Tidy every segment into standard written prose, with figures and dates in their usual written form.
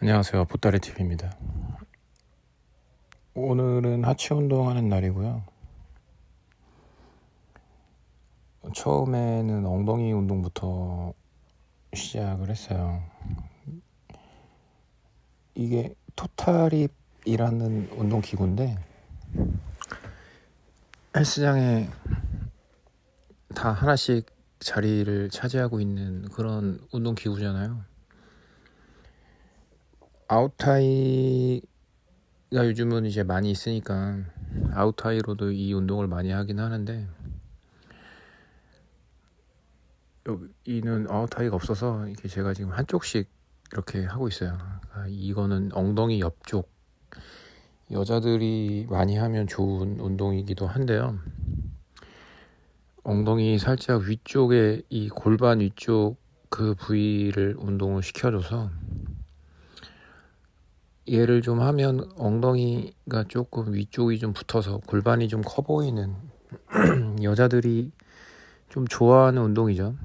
안녕하세요. 보따리TV입니다. 오늘은 하체 운동하는 날이고요. 처음에는 엉덩이 운동부터 시작을 했어요. 이게 토탈입이라는 운동 기구인데 헬스장에 다 하나씩 자리를 차지하고 있는 그런 운동 기구잖아요. 아웃타이가 요즘은 이제 많이 있으니까 아웃타이로도 이 운동을 많이 하긴 하는데, 여기는 아웃타이가 없어서 이렇게 제가 지금 한쪽씩 이렇게 하고 있어요. 이거는 엉덩이 옆쪽, 여자들이 많이 하면 좋은 운동이기도 한데요. 엉덩이 살짝 위쪽에 이 골반 위쪽 그 부위를 운동을 시켜줘서 얘를 좀 하면 엉덩이가 조금 위쪽이 좀 붙어서 골반이 좀 커 보이는 여자들이 좀 좋아하는 운동이죠.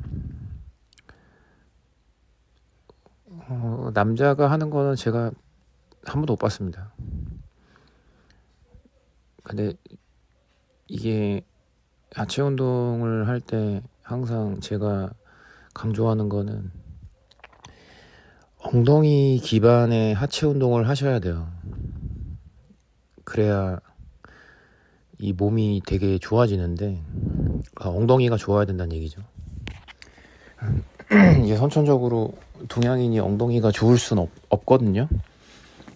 남자가 하는 거는 제가 한 번도 못 봤습니다. 근데 이게 하체 운동을 할 때 항상 제가 강조하는 거는 엉덩이 기반의 하체 운동을 하셔야 돼요. 그래야 이 몸이 되게 좋아지는데, 엉덩이가 좋아야 된다는 얘기죠. 이게 선천적으로 동양인이 엉덩이가 좋을 순 없거든요.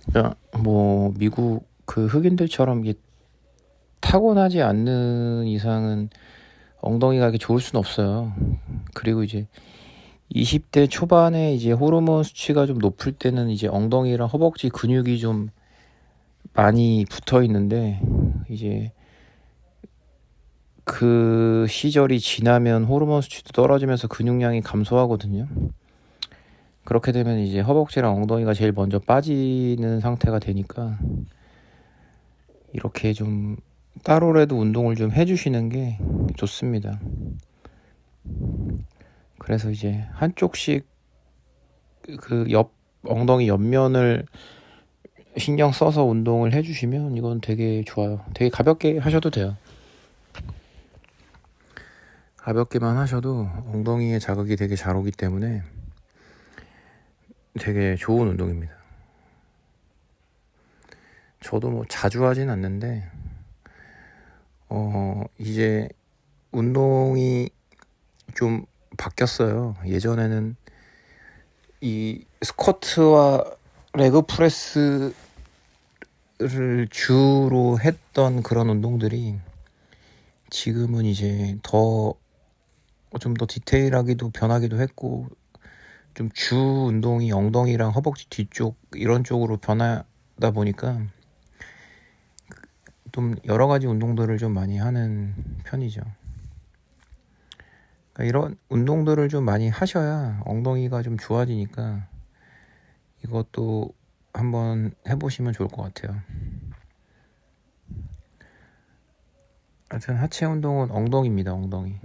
그러니까 뭐 미국 그 흑인들처럼 이게 타고나지 않는 이상은 엉덩이가 이렇게 좋을 수는 없어요. 그리고 이제 20대 초반에 이제 호르몬 수치가 좀 높을 때는 이제 엉덩이랑 허벅지 근육이 좀 많이 붙어 있는데, 이제 그 시절이 지나면 호르몬 수치도 떨어지면서 근육량이 감소하거든요. 그렇게 되면 이제 허벅지랑 엉덩이가 제일 먼저 빠지는 상태가 되니까 이렇게 좀 따로라도 운동을 좀 해주시는 게 좋습니다. 그래서 이제 한쪽씩 그 엉덩이 옆면을 신경 써서 운동을 해주시면 이건 되게 좋아요. 되게 가볍게 하셔도 돼요. 가볍게만 하셔도 엉덩이에 자극이 되게 잘 오기 때문에 되게 좋은 운동입니다. 저도 뭐 자주 하진 않는데 이제 운동이 좀 바뀌었어요. 예전에는 이 스쿼트와 레그 프레스를 주로 했던 그런 운동들이 지금은 이제 좀 더 디테일하기도 변하기도 했고, 좀 주 운동이 엉덩이랑 허벅지 뒤쪽 이런 쪽으로 변하다 보니까 좀 여러 가지 운동들을 좀 많이 하는 편이죠. 그러니까 이런 운동들을 좀 많이 하셔야 엉덩이가 좀 좋아지니까 이것도 한번 해보시면 좋을 것 같아요. 하여튼 하체 운동은 엉덩이입니다. 엉덩이.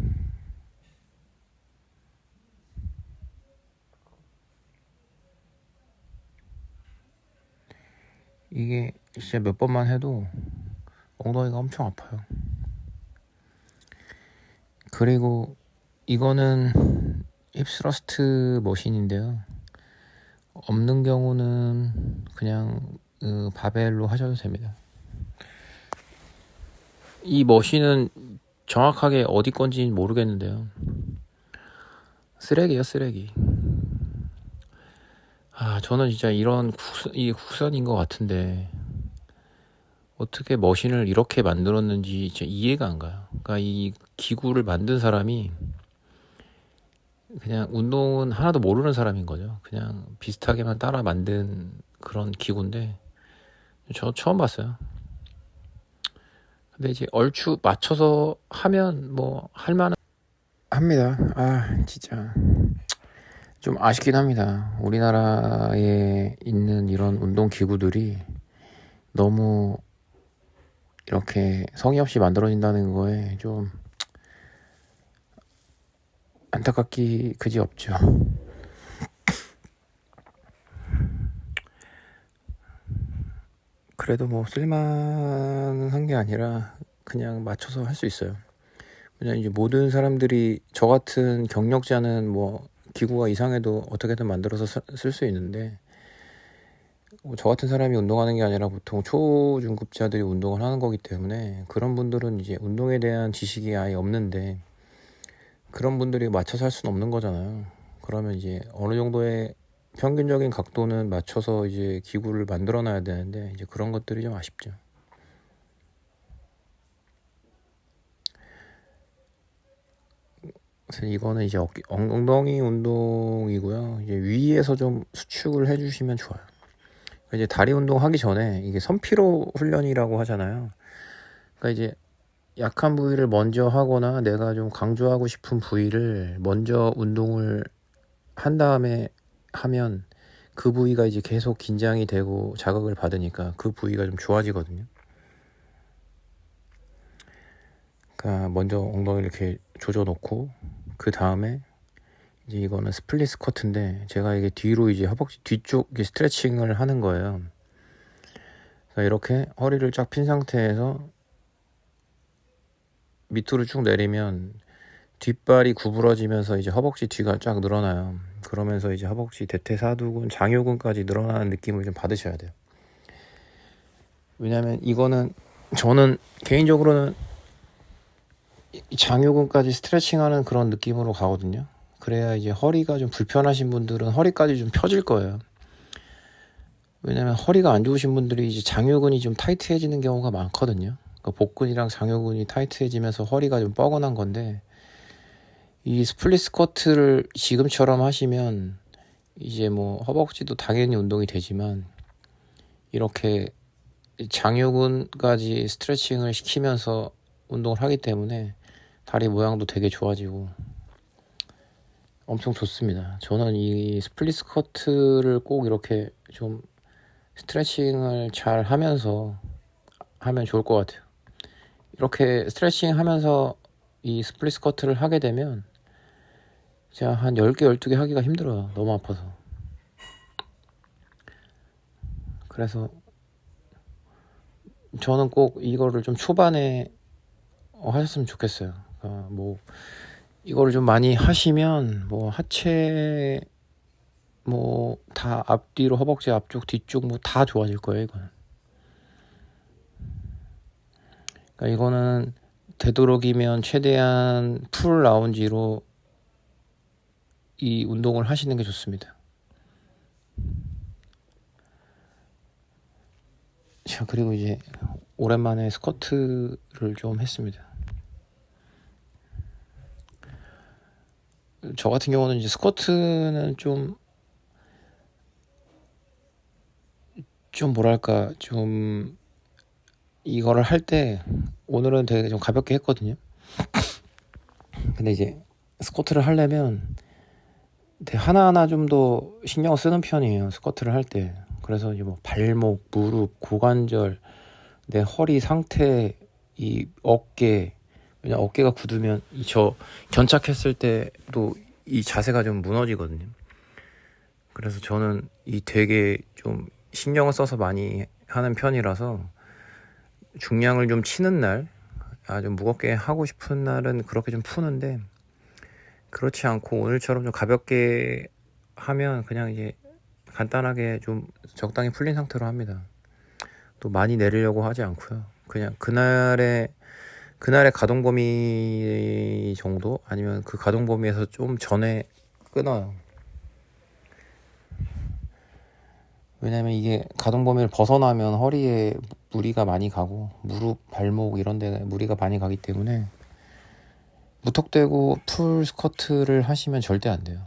이게 진짜 몇 번만 해도 엉덩이가 엄청 아파요. 그리고 이거는 힙스러스트 머신인데요. 없는 경우는 그냥 바벨로 하셔도 됩니다. 이 머신은 정확하게 어디 건지는 모르겠는데요. 쓰레기예요, 쓰레기. 저는 진짜 이 국산인 것 같은데 어떻게 머신을 이렇게 만들었는지 진짜 이해가 안 가요. 그러니까 이 기구를 만든 사람이 그냥 운동은 하나도 모르는 사람인 거죠. 그냥 비슷하게만 따라 만든 그런 기구인데 저 처음 봤어요. 근데 이제 얼추 맞춰서 하면 뭐 할만은 합니다. 진짜 좀 아쉽긴 합니다. 우리나라에 있는 이런 운동 기구들이 너무 이렇게 성의 없이 만들어진다는 거에 좀 안타깝기 그지 없죠. 그래도 뭐 쓸만한 게 아니라 그냥 맞춰서 할 수 있어요. 그냥 이제 모든 사람들이 저 같은 경력자는 뭐 기구가 이상해도 어떻게든 만들어서 쓸 수 있는데, 저 같은 사람이 운동하는 게 아니라 보통 초중급자들이 운동을 하는 거기 때문에 그런 분들은 이제 운동에 대한 지식이 아예 없는데, 그런 분들이 맞춰서 할 수는 없는 거잖아요. 그러면 이제 어느 정도의 평균적인 각도는 맞춰서 이제 기구를 만들어 놔야 되는데, 이제 그런 것들이 좀 아쉽죠. 그래서 이거는 이제 엉덩이 운동이고요. 이제 위에서 좀 수축을 해주시면 좋아요. 이제 다리 운동 하기 전에 이게 선피로 훈련이라고 하잖아요. 그러니까 이제 약한 부위를 먼저 하거나 내가 좀 강조하고 싶은 부위를 먼저 운동을 한 다음에 하면 그 부위가 이제 계속 긴장이 되고 자극을 받으니까 그 부위가 좀 좋아지거든요. 그러니까 먼저 엉덩이를 이렇게 조져 놓고, 그 다음에 이제 이거는 스플릿 스쿼트인데, 제가 이게 뒤로 이제 허벅지 뒤쪽 스트레칭을 하는 거예요. 그래서 이렇게 허리를 쫙 핀 상태에서 밑으로 쭉 내리면 뒷발이 구부러지면서 이제 허벅지 뒤가 쫙 늘어나요. 그러면서 이제 허벅지 대퇴사두근, 장요근까지 늘어나는 느낌을 좀 받으셔야 돼요. 왜냐면 이거는 저는 개인적으로는 장요근까지 스트레칭하는 그런 느낌으로 가거든요. 그래야 이제 허리가 좀 불편하신 분들은 허리까지 좀 펴질 거예요. 왜냐면 허리가 안 좋으신 분들이 이제 장요근이 좀 타이트해지는 경우가 많거든요. 그러니까 복근이랑 장요근이 타이트해지면서 허리가 좀 뻐근한 건데, 이 스플릿 스쿼트를 지금처럼 하시면 이제 뭐 허벅지도 당연히 운동이 되지만, 이렇게 장요근까지 스트레칭을 시키면서 운동을 하기 때문에 다리 모양도 되게 좋아지고 엄청 좋습니다. 저는 이 스플릿 스쿼트를 꼭 이렇게 좀 스트레칭을 잘 하면서 하면 좋을 것 같아요. 이렇게 스트레칭 하면서 이 스플릿 스쿼트를 하게 되면 제가 한 10개, 12개 하기가 힘들어요. 너무 아파서. 그래서 저는 꼭 이거를 좀 초반에 하셨으면 좋겠어요. 그러니까 뭐 이거를 좀 많이 하시면 뭐 하체 뭐 다 앞뒤로 허벅지 앞쪽 뒤쪽 뭐 다 좋아질 거예요. 이거는. 그러니까 이거는 되도록이면 최대한 풀 라운지로 이 운동을 하시는 게 좋습니다. 자, 그리고 이제 오랜만에 스쿼트를 좀 했습니다. 저 같은 경우는 이제 스쿼트는 좀 뭐랄까 좀 이거를 할 때 오늘은 되게 좀 가볍게 했거든요. 근데 이제 스쿼트를 하려면 되게 하나하나 좀 더 신경을 쓰는 편이에요, 스쿼트를 할 때. 그래서 이제 뭐 발목, 무릎, 고관절, 내 허리 상태, 이 어깨, 왜냐 어깨가 굳으면 저 견착했을 때도 이 자세가 좀 무너지거든요. 그래서 저는 이 되게 좀 신경을 써서 많이 하는 편이라서 중량을 좀 치는 날, 좀 무겁게 하고 싶은 날은 그렇게 좀 푸는데, 그렇지 않고 오늘처럼 좀 가볍게 하면 그냥 이제 간단하게 좀 적당히 풀린 상태로 합니다. 또 많이 내리려고 하지 않고요. 그냥 그날의 가동 범위 정도, 아니면 그 가동 범위에서 좀 전에 끊어요. 왜냐면 이게 가동 범위를 벗어나면 허리에 무리가 많이 가고 무릎, 발목 이런 데 무리가 많이 가기 때문에 무턱대고 풀 스쿼트를 하시면 절대 안 돼요.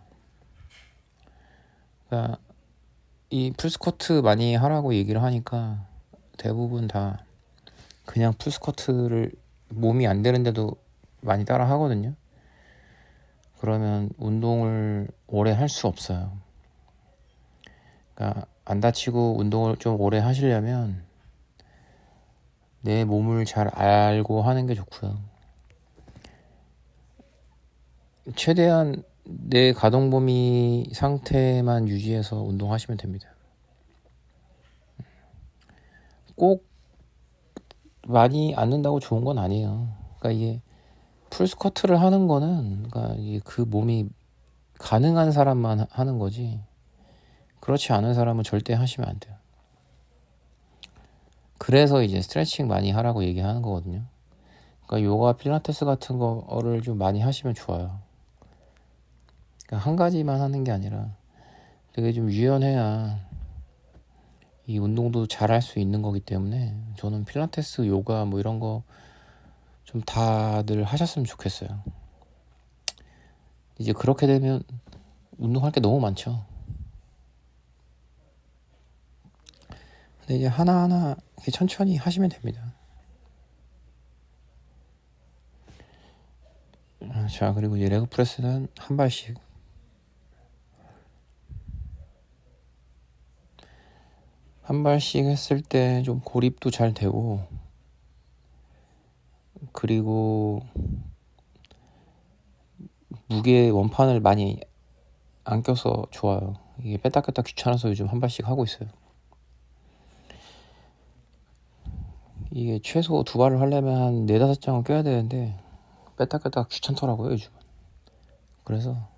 그러니까 이 풀 스쿼트 많이 하라고 얘기를 하니까 대부분 다 그냥 풀 스쿼트를 몸이 안 되는데도 많이 따라 하거든요. 그러면 운동을 오래 할 수 없어요. 그러니까 안 다치고 운동을 좀 오래 하시려면 내 몸을 잘 알고 하는 게 좋고요. 최대한 내 가동 범위 상태만 유지해서 운동하시면 됩니다. 꼭 많이 앉는다고 좋은 건 아니에요. 그러니까 이게 풀스쿼트를 하는 거는 그러니까 이게 그 몸이 가능한 사람만 하는 거지, 그렇지 않은 사람은 절대 하시면 안 돼요. 그래서 이제 스트레칭 많이 하라고 얘기하는 거거든요. 그러니까 요가, 필라테스 같은 거를 좀 많이 하시면 좋아요. 그러니까 한 가지만 하는 게 아니라 되게 좀 유연해야 이 운동도 잘 할 수 있는 거기 때문에 저는 필라테스, 요가 뭐 이런 거 좀 다들 하셨으면 좋겠어요. 이제 그렇게 되면 운동할 게 너무 많죠. 근데 이제 하나하나 이렇게 천천히 하시면 됩니다. 자, 그리고 이제 레그 프레스는 한 발씩. 한 발씩 했을 때 좀 고립도 잘 되고, 그리고 무게 원판을 많이 안 껴서 좋아요. 이게 뺐다 꼈다 귀찮아서 요즘 한 발씩 하고 있어요. 이게 최소 두 발을 하려면 한 4-5장은 껴야 되는데 뺐다 꼈다 귀찮더라고요 요즘은. 그래서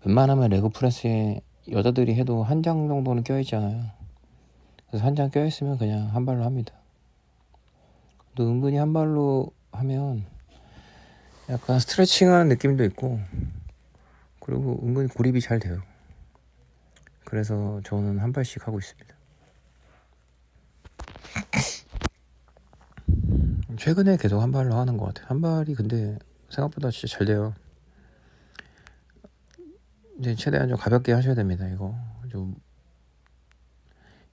웬만하면 레그 프레스에 여자들이 해도 한 장 정도는 껴있잖아요. 그래서 한 장 껴있으면 그냥 한 발로 합니다. 또 은근히 한 발로 하면 약간 스트레칭하는 느낌도 있고, 그리고 은근히 고립이 잘 돼요. 그래서 저는 한 발씩 하고 있습니다. 최근에 계속 한 발로 하는 것 같아요. 한 발이 근데 생각보다 진짜 잘 돼요. 이제 최대한 좀 가볍게 하셔야 됩니다. 이거 좀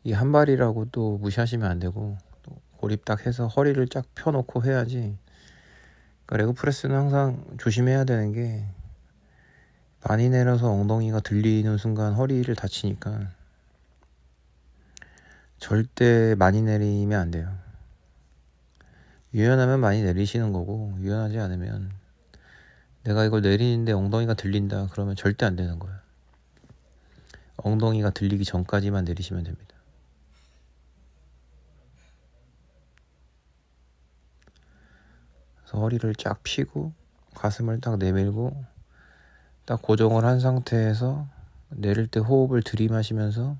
이 한 발이라고 또 무시하시면 안 되고, 또 고립 딱 해서 허리를 쫙 펴놓고 해야지. 그러니까 레그 프레스는 항상 조심해야 되는 게, 많이 내려서 엉덩이가 들리는 순간 허리를 다치니까 절대 많이 내리면 안 돼요. 유연하면 많이 내리시는 거고, 유연하지 않으면 내가 이걸 내리는데 엉덩이가 들린다 그러면 절대 안 되는 거예요. 엉덩이가 들리기 전까지만 내리시면 됩니다. 그래서 허리를 쫙 펴고 가슴을 딱 내밀고 딱 고정을 한 상태에서 내릴 때 호흡을 들이마시면서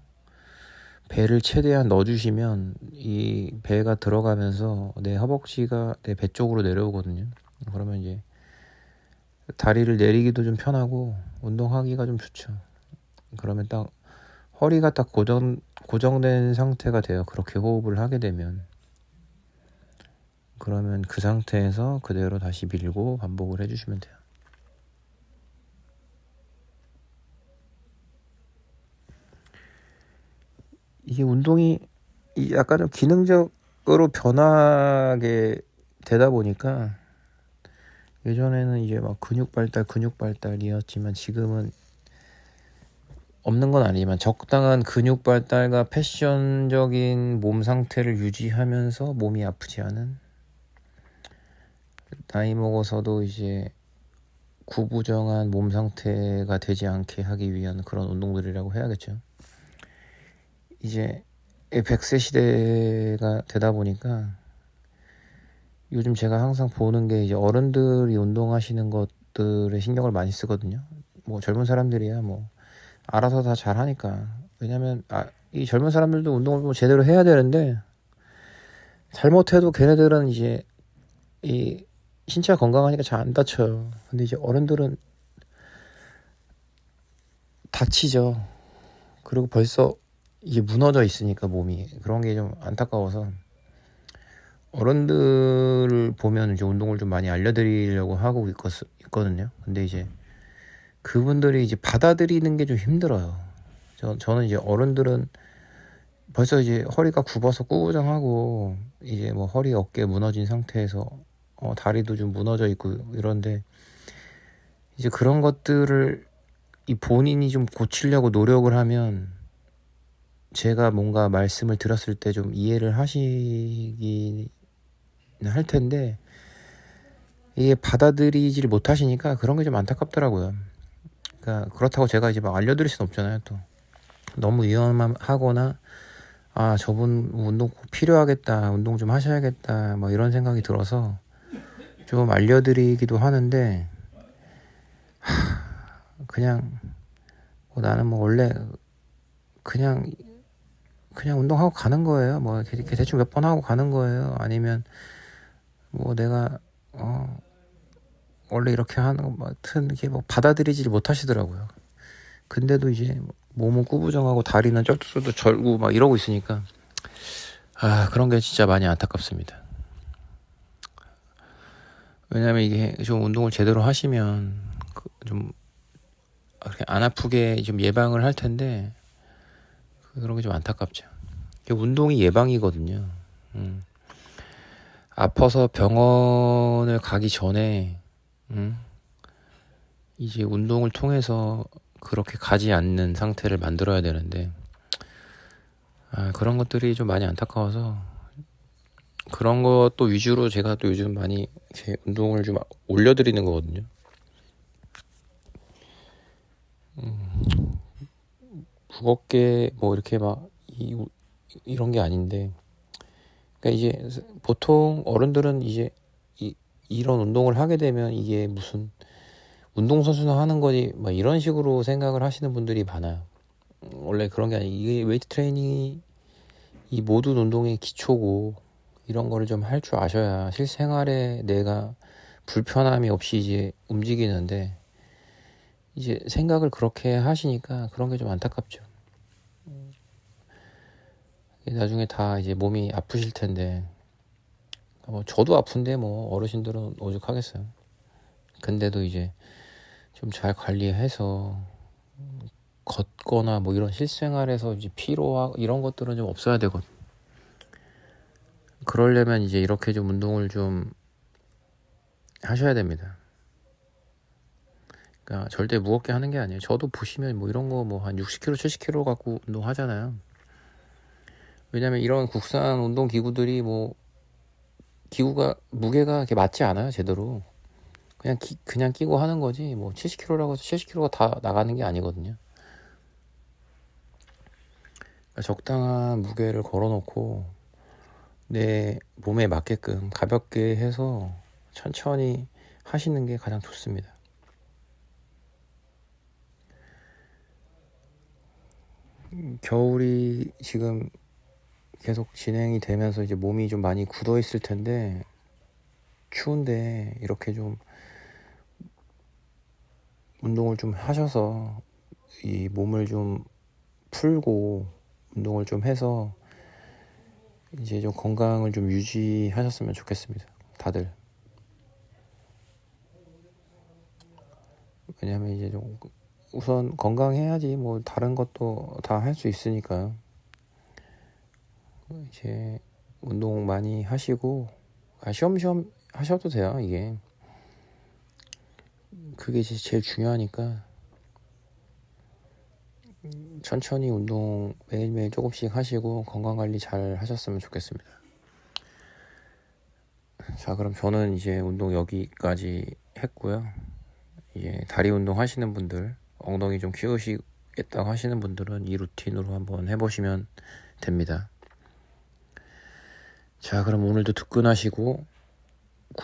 배를 최대한 넣어주시면 이 배가 들어가면서 내 허벅지가 내 배 쪽으로 내려오거든요. 그러면 이제 다리를 내리기도 좀 편하고 운동하기가 좀 좋죠. 그러면 딱 허리가 딱 고정된 상태가 돼요. 그렇게 호흡을 하게 되면. 그러면 그 상태에서 그대로 다시 밀고 반복을 해주시면 돼요. 이게 운동이 약간 좀 기능적으로 변하게 되다 보니까, 예전에는 이제 막 근육 발달이었지만 지금은 없는 건 아니지만 적당한 근육 발달과 패션적인 몸 상태를 유지하면서 몸이 아프지 않은, 나이 먹어서도 이제 구부정한 몸 상태가 되지 않게 하기 위한 그런 운동들이라고 해야겠죠. 이제 100세 시대가 되다 보니까 요즘 제가 항상 보는 게, 이제 어른들이 운동하시는 것들에 신경을 많이 쓰거든요. 뭐 젊은 사람들이야 뭐 알아서 다 잘하니까. 왜냐면 이 젊은 사람들도 운동을 뭐 제대로 해야 되는데, 잘못해도 걔네들은 이제 이 신체가 건강하니까 잘 안 다쳐요. 근데 이제 어른들은 다치죠. 그리고 벌써 이게 무너져 있으니까 몸이, 그런 게 좀 안타까워서 어른들을 보면 이제 운동을 좀 많이 알려드리려고 하고 있거든요. 근데 이제 그분들이 이제 받아들이는 게 좀 힘들어요. 저는 이제 어른들은 벌써 이제 허리가 굽어서 꾸부정하고 이제 뭐 허리 어깨 무너진 상태에서 다리도 좀 무너져 있고 이런데, 이제 그런 것들을 이 본인이 좀 고치려고 노력을 하면 제가 뭔가 말씀을 드렸을 때 좀 이해를 하시긴 할 텐데, 이게 받아들이지를 못하시니까 그런 게 좀 안타깝더라고요. 그러니까 그렇다고 제가 이제 막 알려드릴 수는 없잖아요. 또 너무 위험하거나 아, 저분 운동 꼭 필요하겠다, 운동 좀 하셔야겠다, 뭐 이런 생각이 들어서 좀 알려드리기도 하는데, 그냥 나는 뭐 원래 그냥 운동하고 가는 거예요. 뭐 이렇게 대충 몇 번 하고 가는 거예요. 아니면 뭐 내가 원래 이렇게 하는 거, 뭐 하여튼 이게 뭐 받아들이질 못하시더라고요. 근데도 이제 몸은 꾸부정하고 다리는 쩔뚝쩔뚝 절고 막 이러고 있으니까 그런 게 진짜 많이 안타깝습니다. 왜냐면 이게 좀 운동을 제대로 하시면 좀 안 아프게 좀 예방을 할 텐데 그런 게 좀 안타깝죠. 운동이 예방이거든요. 아파서 병원을 가기 전에 이제 운동을 통해서 그렇게 가지 않는 상태를 만들어야 되는데 그런 것들이 좀 많이 안타까워서 그런 것도 위주로 제가 또 요즘 많이 이렇게 운동을 좀 올려드리는 거거든요. 무겁게 뭐 이렇게 막 이런 게 아닌데, 그러니까 이제 보통 어른들은 이제 이런 운동을 하게 되면 이게 무슨 운동선수나 하는 거지 막 이런 식으로 생각을 하시는 분들이 많아요. 원래 그런 게 아니고 이게 웨이트 트레이닝이 이 모든 운동의 기초고 이런 거를 좀 할 줄 아셔야 실생활에 내가 불편함이 없이 이제 움직이는데 이제 생각을 그렇게 하시니까 그런 게 좀 안타깝죠. 나중에 다 이제 몸이 아프실 텐데 뭐 저도 아픈데 뭐 어르신들은 오죽하겠어요. 근데도 이제 좀 잘 관리해서 걷거나 뭐 이런 실생활에서 이제 피로와 이런 것들은 좀 없어야 되거든. 그러려면 이제 이렇게 좀 운동을 좀 하셔야 됩니다. 그러니까 절대 무겁게 하는 게 아니에요. 저도 보시면 뭐 이런 거 뭐 한 60kg, 70kg 갖고 운동하잖아요. 왜냐면 이런 국산 운동 기구들이 뭐 기구가 무게가 이렇게 맞지 않아요, 제대로. 그냥 끼고 하는 거지. 뭐 70kg라고 해서 70kg가 다 나가는 게 아니거든요. 그러니까 적당한 무게를 걸어놓고 내 몸에 맞게끔 가볍게 해서 천천히 하시는 게 가장 좋습니다. 겨울이 지금 계속 진행이 되면서 이제 몸이 좀 많이 굳어 있을 텐데 추운데 이렇게 좀 운동을 좀 하셔서 이 몸을 좀 풀고 운동을 좀 해서 이제 좀 건강을 좀 유지하셨으면 좋겠습니다. 다들. 왜냐면 이제 좀 우선 건강해야지 뭐 다른 것도 다 할 수 있으니까요. 이제 운동 많이 하시고 쉬엄쉬엄 하셔도 돼요. 이게 그게 이제 제일 중요하니까 천천히 운동 매일매일 조금씩 하시고 건강관리 잘 하셨으면 좋겠습니다. 자, 그럼 저는 이제 운동 여기까지 했고요. 이제 다리 운동 하시는 분들, 엉덩이 좀 키우시겠다고 하시는 분들은 이 루틴으로 한번 해보시면 됩니다. 자, 그럼 오늘도 득근하시고